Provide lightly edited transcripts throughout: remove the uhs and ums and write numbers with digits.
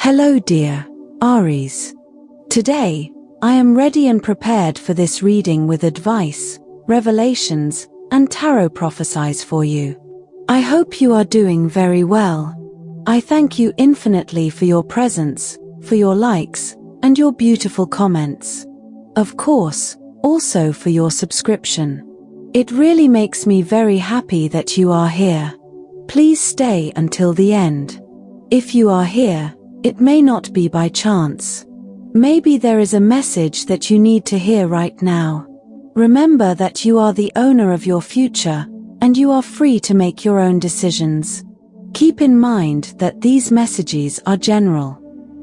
Hello dear Aries. Today, I am ready and prepared for this reading with advice, revelations, and tarot prophecies for you. I hope you are doing very well. I thank you infinitely for your presence, for your likes, and your beautiful comments. Of course, also for your subscription. It really makes me very happy that you are here. Please stay until the end. If you are here, it may not be by chance. Maybe there is a message that you need to hear right now. Remember that you are the owner of your future, and you are free to make your own decisions. Keep in mind that these messages are general.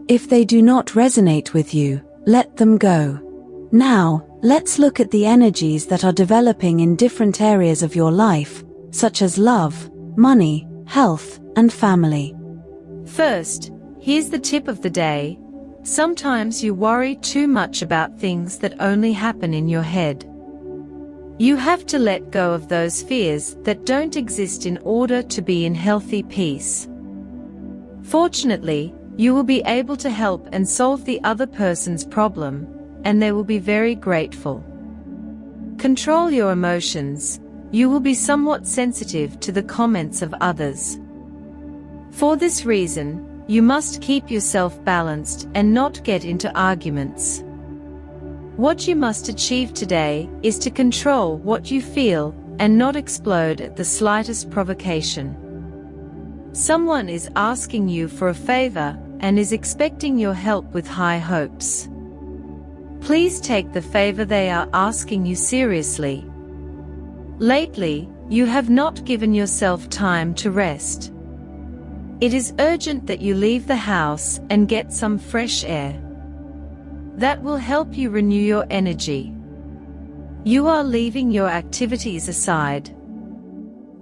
If they do not resonate with you, let them go. Now, let's look at the energies that are developing in different areas of your life, such as love, money, health, and family. First, here's the tip of the day. Sometimes you worry too much about things that only happen in your head. You have to let go of those fears that don't exist in order to be in healthy peace. Fortunately, you will be able to help and solve the other person's problem, and they will be very grateful. Control your emotions. You will be somewhat sensitive to the comments of others. For this reason, you must keep yourself balanced and not get into arguments. What you must achieve today is to control what you feel and not explode at the slightest provocation. Someone is asking you for a favor and is expecting your help with high hopes. Please take the favor they are asking you seriously. Lately, you have not given yourself time to rest. It is urgent that you leave the house and get some fresh air. That will help you renew your energy. You are leaving your activities aside.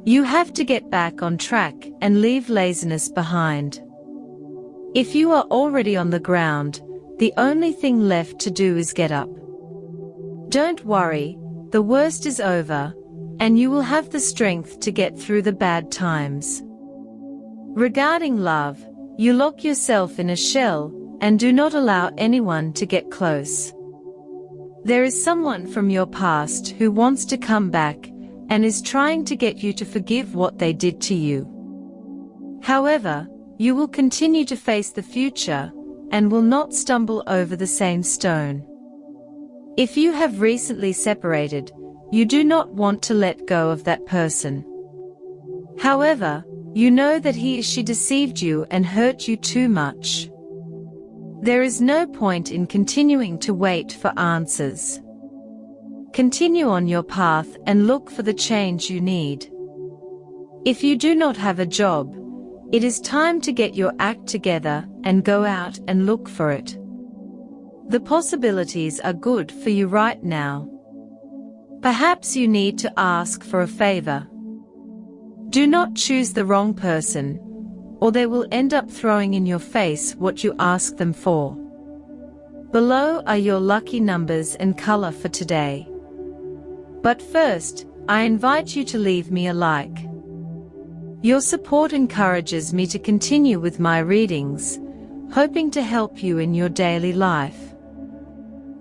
You have to get back on track and leave laziness behind. If you are already on the ground, the only thing left to do is get up. Don't worry, the worst is over, and you will have the strength to get through the bad times. Regarding love, you lock yourself in a shell and do not allow anyone to get close. There is someone from your past who wants to come back and is trying to get you to forgive what they did to you. However, you will continue to face the future and will not stumble over the same stone. If you have recently separated, you do not want to let go of that person. However, you know that he or she deceived you and hurt you too much. There is no point in continuing to wait for answers. Continue on your path and look for the change you need. If you do not have a job, it is time to get your act together and go out and look for it. The possibilities are good for you right now. Perhaps you need to ask for a favor. Do not choose the wrong person, or they will end up throwing in your face what you ask them for. Below are your lucky numbers and color for today. But first, I invite you to leave me a like. Your support encourages me to continue with my readings, hoping to help you in your daily life.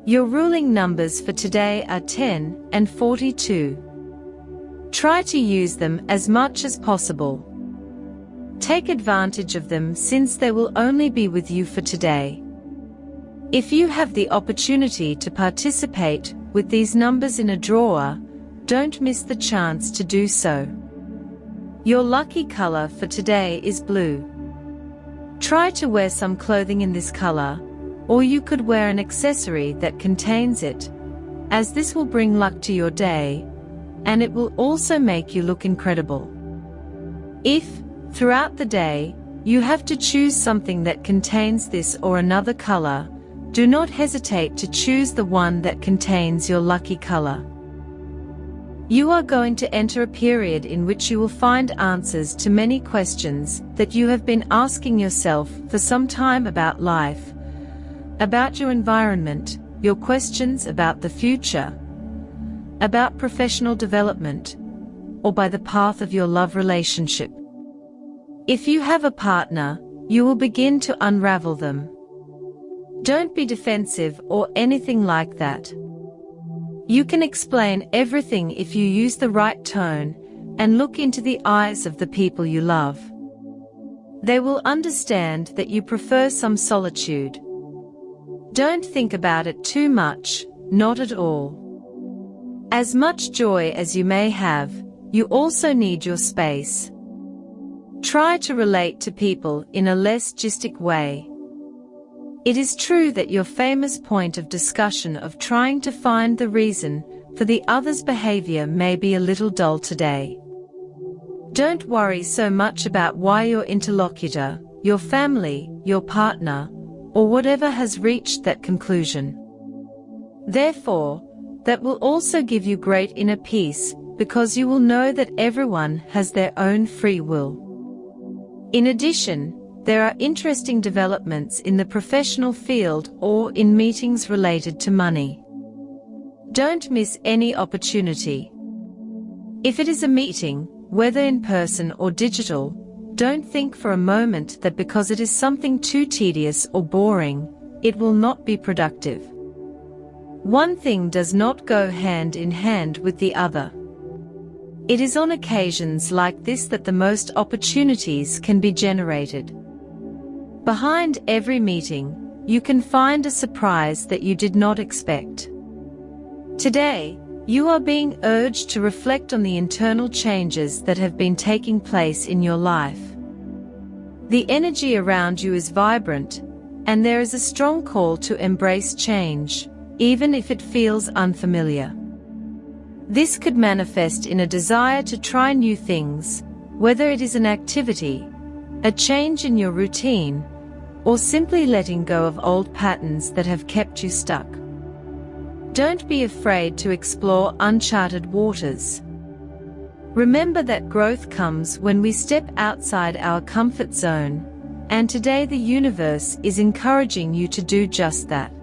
Your ruling numbers for today are 10 and 42. Try to use them as much as possible. Take advantage of them since they will only be with you for today. If you have the opportunity to participate with these numbers in a draw, don't miss the chance to do so. Your lucky color for today is blue. Try to wear some clothing in this color, or you could wear an accessory that contains it, as this will bring luck to your day, and it will also make you look incredible. If, throughout the day, you have to choose something that contains this or another color, do not hesitate to choose the one that contains your lucky color. You are going to enter a period in which you will find answers to many questions that you have been asking yourself for some time about life, about your environment, your questions about the future, about professional development, or by the path of your love relationship. If you have a partner, you will begin to unravel them. Don't be defensive or anything like that. You can explain everything if you use the right tone and look into the eyes of the people you love. They will understand that you prefer some solitude. Don't think about it too much, not at all. As much joy as you may have, you also need your space. Try to relate to people in a less gistic way. It is true that your famous point of discussion of trying to find the reason for the other's behavior may be a little dull today. Don't worry so much about why your interlocutor, your family, your partner, or whatever has reached that conclusion. Therefore, that will also give you great inner peace, because you will know that everyone has their own free will. In addition, there are interesting developments in the professional field or in meetings related to money. Don't miss any opportunity. If it is a meeting, whether in person or digital, don't think for a moment that because it is something too tedious or boring, it will not be productive. One thing does not go hand in hand with the other. It is on occasions like this that the most opportunities can be generated. Behind every meeting, you can find a surprise that you did not expect. Today, you are being urged to reflect on the internal changes that have been taking place in your life. The energy around you is vibrant, and there is a strong call to embrace change, even if it feels unfamiliar. This could manifest in a desire to try new things, whether it is an activity, a change in your routine, or simply letting go of old patterns that have kept you stuck. Don't be afraid to explore uncharted waters. Remember that growth comes when we step outside our comfort zone, and today the universe is encouraging you to do just that.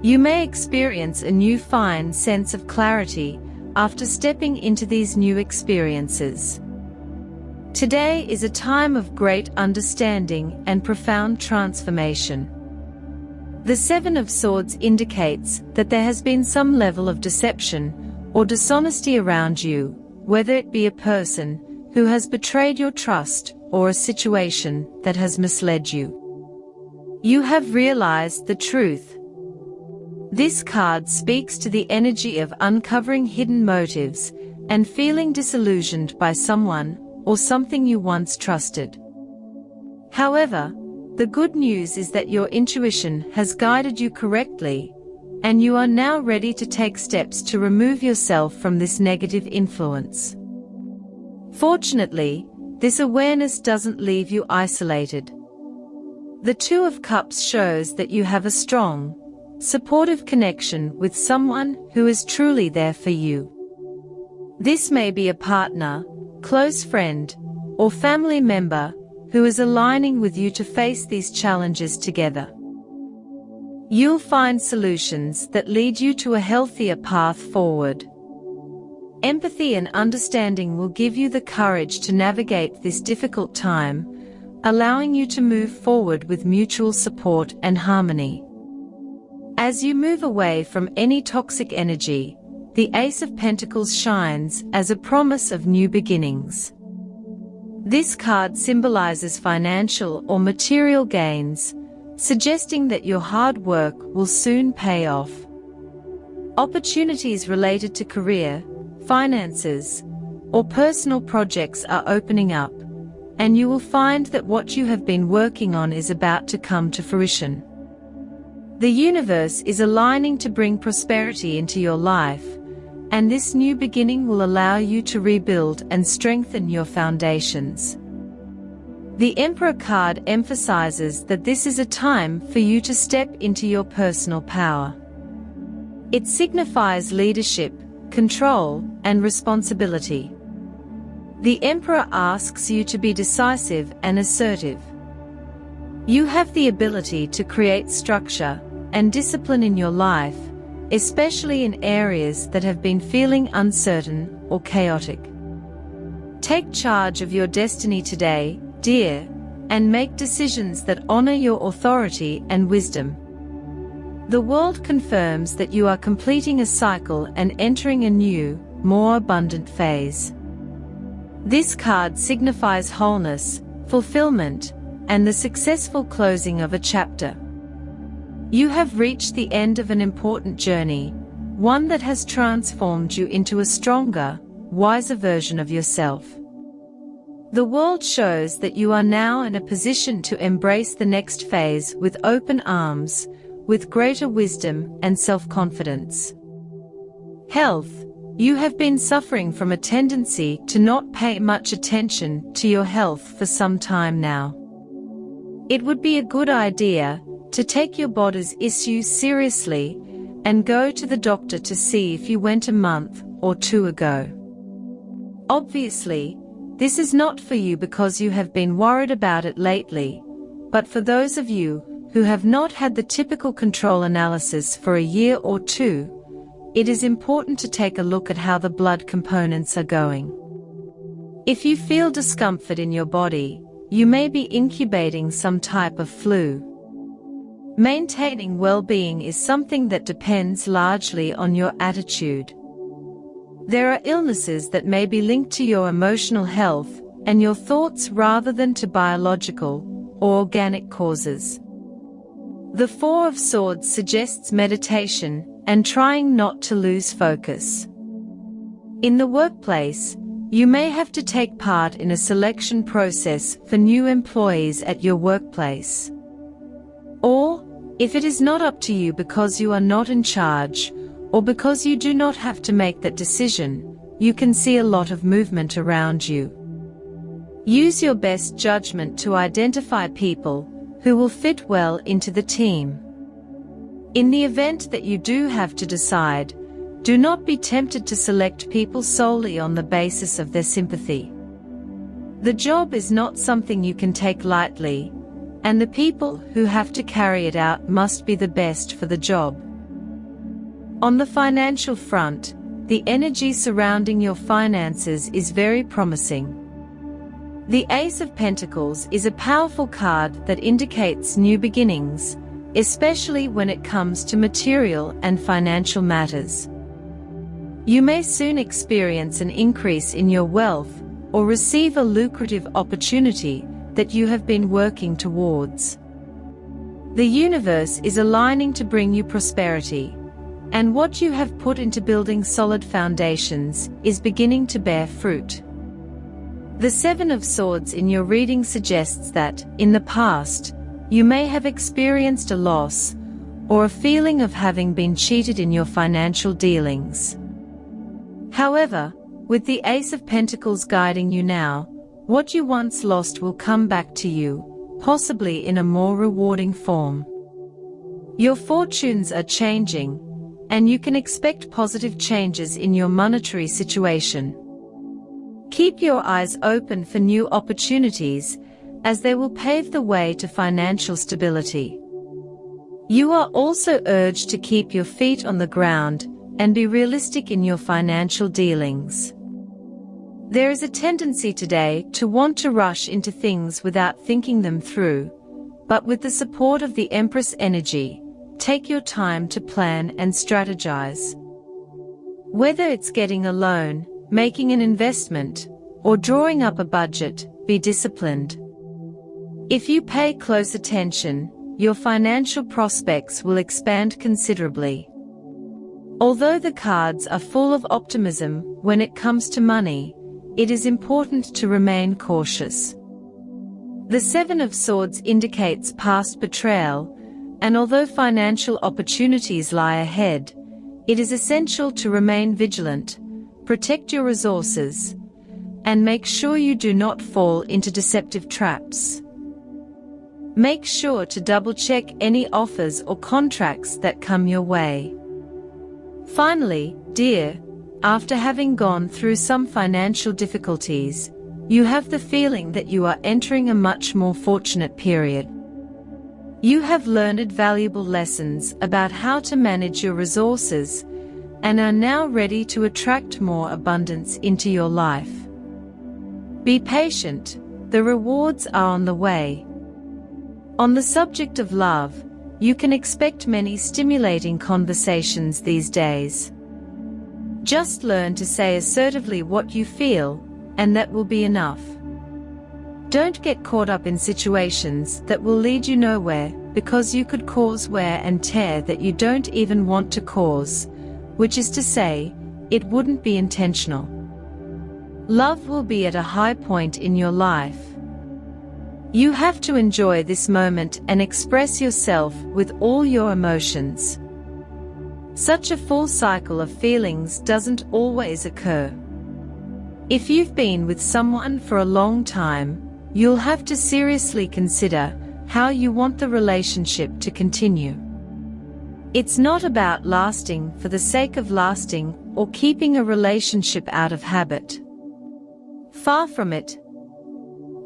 You may experience a new fine sense of clarity after stepping into these new experiences. Today is a time of great understanding and profound transformation. The Seven of Swords indicates that there has been some level of deception or dishonesty around you, whether it be a person who has betrayed your trust or a situation that has misled you. You have realized the truth. This card speaks to the energy of uncovering hidden motives and feeling disillusioned by someone or something you once trusted. However, the good news is that your intuition has guided you correctly, and you are now ready to take steps to remove yourself from this negative influence. Fortunately, this awareness doesn't leave you isolated. The Two of Cups shows that you have a strong, supportive connection with someone who is truly there for you. This may be a partner, close friend, or family member who is aligning with you to face these challenges together. You'll find solutions that lead you to a healthier path forward. Empathy and understanding will give you the courage to navigate this difficult time, allowing you to move forward with mutual support and harmony. As you move away from any toxic energy, the Ace of Pentacles shines as a promise of new beginnings. This card symbolizes financial or material gains, suggesting that your hard work will soon pay off. Opportunities related to career, finances, or personal projects are opening up, and you will find that what you have been working on is about to come to fruition. The universe is aligning to bring prosperity into your life, and this new beginning will allow you to rebuild and strengthen your foundations. The Emperor card emphasizes that this is a time for you to step into your personal power. It signifies leadership, control, and responsibility. The Emperor asks you to be decisive and assertive. You have the ability to create structure and discipline in your life, especially in areas that have been feeling uncertain or chaotic. Take charge of your destiny today, dear, and make decisions that honor your authority and wisdom. The world confirms that you are completing a cycle and entering a new, more abundant phase. This card signifies wholeness, fulfillment, and the successful closing of a chapter. You have reached the end of an important journey, one that has transformed you into a stronger, wiser version of yourself. The world shows that you are now in a position to embrace the next phase with open arms, with greater wisdom and self-confidence. Health. You have been suffering from a tendency to not pay much attention to your health for some time now. It would be a good idea to take your body's issues seriously and go to the doctor to see if you went a month or two ago. Obviously, this is not for you because you have been worried about it lately, but for those of you who have not had the typical control analysis for a year or two, it is important to take a look at how the blood components are going. If you feel discomfort in your body, you may be incubating some type of flu. Maintaining well-being is something that depends largely on your attitude. There are illnesses that may be linked to your emotional health and your thoughts rather than to biological or organic causes. The Four of Swords suggests meditation and trying not to lose focus. In the workplace, you may have to take part in a selection process for new employees at your workplace. Or, if it is not up to you because you are not in charge, or because you do not have to make that decision, you can see a lot of movement around you. Use your best judgment to identify people who will fit well into the team. In the event that you do have to decide, do not be tempted to select people solely on the basis of their sympathy. The job is not something you can take lightly, and the people who have to carry it out must be the best for the job. On the financial front, the energy surrounding your finances is very promising. The Ace of Pentacles is a powerful card that indicates new beginnings, especially when it comes to material and financial matters. You may soon experience an increase in your wealth or receive a lucrative opportunity that you have been working towards. The universe is aligning to bring you prosperity, and what you have put into building solid foundations is beginning to bear fruit. The Seven of Swords in your reading suggests that, in the past, you may have experienced a loss or a feeling of having been cheated in your financial dealings. However, with the Ace of Pentacles guiding you now, what you once lost will come back to you, possibly in a more rewarding form. Your fortunes are changing, and you can expect positive changes in your monetary situation. Keep your eyes open for new opportunities, as they will pave the way to financial stability. You are also urged to keep your feet on the ground and be realistic in your financial dealings. There is a tendency today to want to rush into things without thinking them through, but with the support of the Empress energy, take your time to plan and strategize. Whether it's getting a loan, making an investment, or drawing up a budget, be disciplined. If you pay close attention, your financial prospects will expand considerably. Although the cards are full of optimism when it comes to money, it is important to remain cautious. The Seven of Swords indicates past betrayal, and although financial opportunities lie ahead, it is essential to remain vigilant, protect your resources, and make sure you do not fall into deceptive traps. Make sure to double-check any offers or contracts that come your way. Finally, dear, after having gone through some financial difficulties, you have the feeling that you are entering a much more fortunate period. You have learned valuable lessons about how to manage your resources and are now ready to attract more abundance into your life. Be patient, the rewards are on the way. On the subject of love, you can expect many stimulating conversations these days. Just learn to say assertively what you feel, and that will be enough. Don't get caught up in situations that will lead you nowhere, because you could cause wear and tear that you don't even want to cause, which is to say, it wouldn't be intentional. Love will be at a high point in your life. You have to enjoy this moment and express yourself with all your emotions. Such a full cycle of feelings doesn't always occur. If you've been with someone for a long time, you'll have to seriously consider how you want the relationship to continue. It's not about lasting for the sake of lasting or keeping a relationship out of habit. Far from it.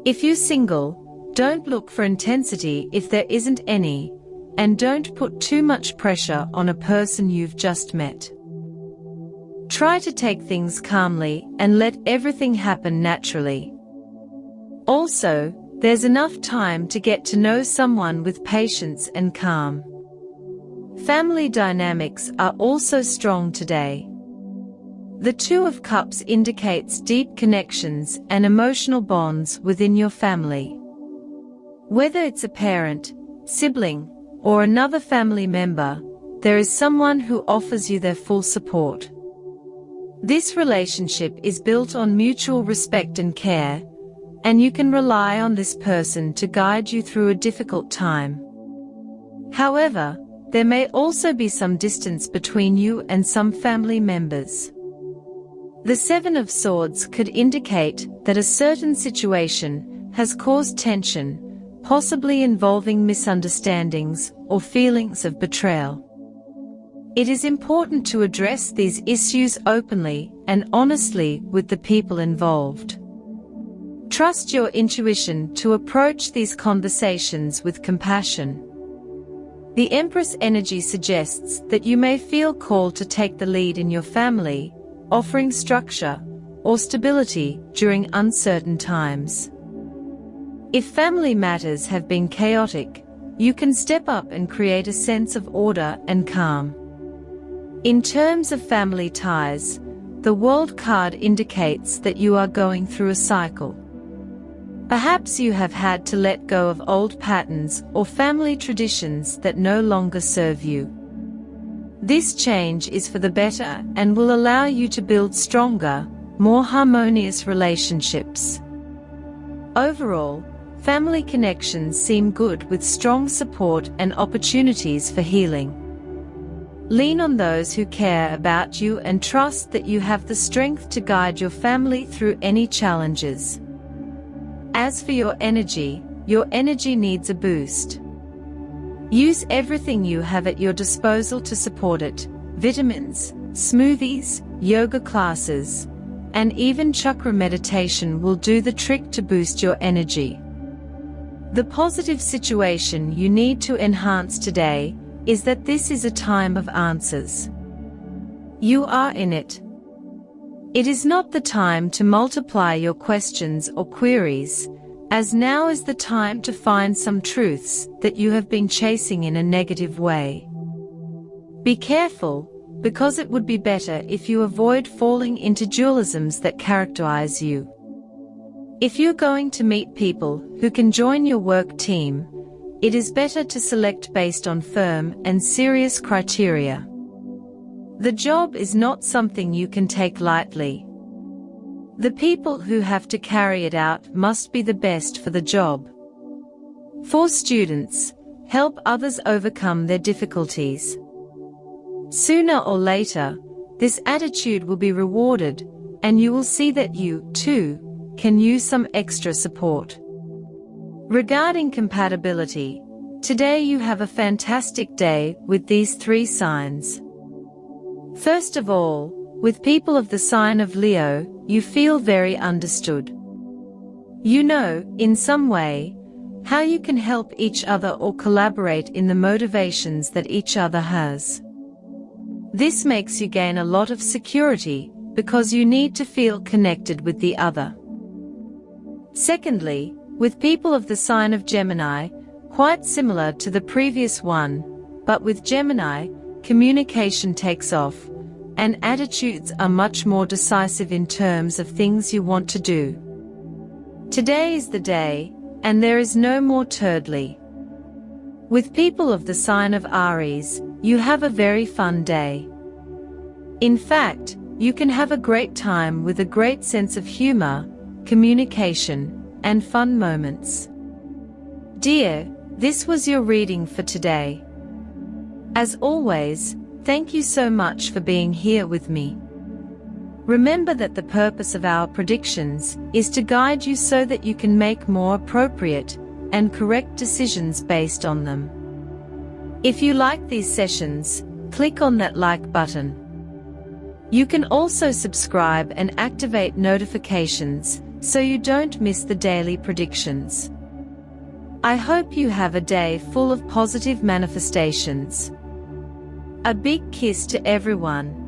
If you're single, don't look for intensity if there isn't any, and don't put too much pressure on a person you've just met. Try to take things calmly and let everything happen naturally. Also, there's enough time to get to know someone with patience and calm. Family dynamics are also strong today. The Two of Cups indicates deep connections and emotional bonds within your family. Whether it's a parent, sibling, or another family member, there is someone who offers you their full support. This relationship is built on mutual respect and care, and you can rely on this person to guide you through a difficult time. However, there may also be some distance between you and some family members. The Seven of Swords could indicate that a certain situation has caused tension, possibly involving misunderstandings or feelings of betrayal. It is important to address these issues openly and honestly with the people involved. Trust your intuition to approach these conversations with compassion. The Empress energy suggests that you may feel called to take the lead in your family, offering structure or stability during uncertain times. If family matters have been chaotic, you can step up and create a sense of order and calm. In terms of family ties, the World card indicates that you are going through a cycle. Perhaps you have had to let go of old patterns or family traditions that no longer serve you. This change is for the better and will allow you to build stronger, more harmonious relationships. Overall, family connections seem good with strong support and opportunities for healing. Lean on those who care about you and trust that you have the strength to guide your family through any challenges. As for your energy needs a boost. Use everything you have at your disposal to support it: vitamins, smoothies, yoga classes, and even chakra meditation will do the trick to boost your energy. The positive situation you need to enhance today is that this is a time of answers. You are in it. It is not the time to multiply your questions or queries, as now is the time to find some truths that you have been chasing in a negative way. Be careful, because it would be better if you avoid falling into dualisms that characterize you. If you're going to meet people who can join your work team, it is better to select based on firm and serious criteria. The job is not something you can take lightly. The people who have to carry it out must be the best for the job. For students, help others overcome their difficulties. Sooner or later, this attitude will be rewarded, and you will see that you, too, can use some extra support. Regarding compatibility, today you have a fantastic day with these three signs. First of all, with people of the sign of Leo, you feel very understood. You know, in some way, how you can help each other or collaborate in the motivations that each other has. This makes you gain a lot of security, because you need to feel connected with the other. Secondly, with people of the sign of Gemini, quite similar to the previous one, but with Gemini, communication takes off, and attitudes are much more decisive in terms of things you want to do. Today is the day, and there is no more thirdly. With people of the sign of Aries, you have a very fun day. In fact, you can have a great time with a great sense of humor, communication, and fun moments. Dear, this was your reading for today. As always, thank you so much for being here with me. Remember that the purpose of our predictions is to guide you so that you can make more appropriate and correct decisions based on them. If you like these sessions, click on that like button. You can also subscribe and activate notifications so you don't miss the daily predictions. I hope you have a day full of positive manifestations. A big kiss to everyone.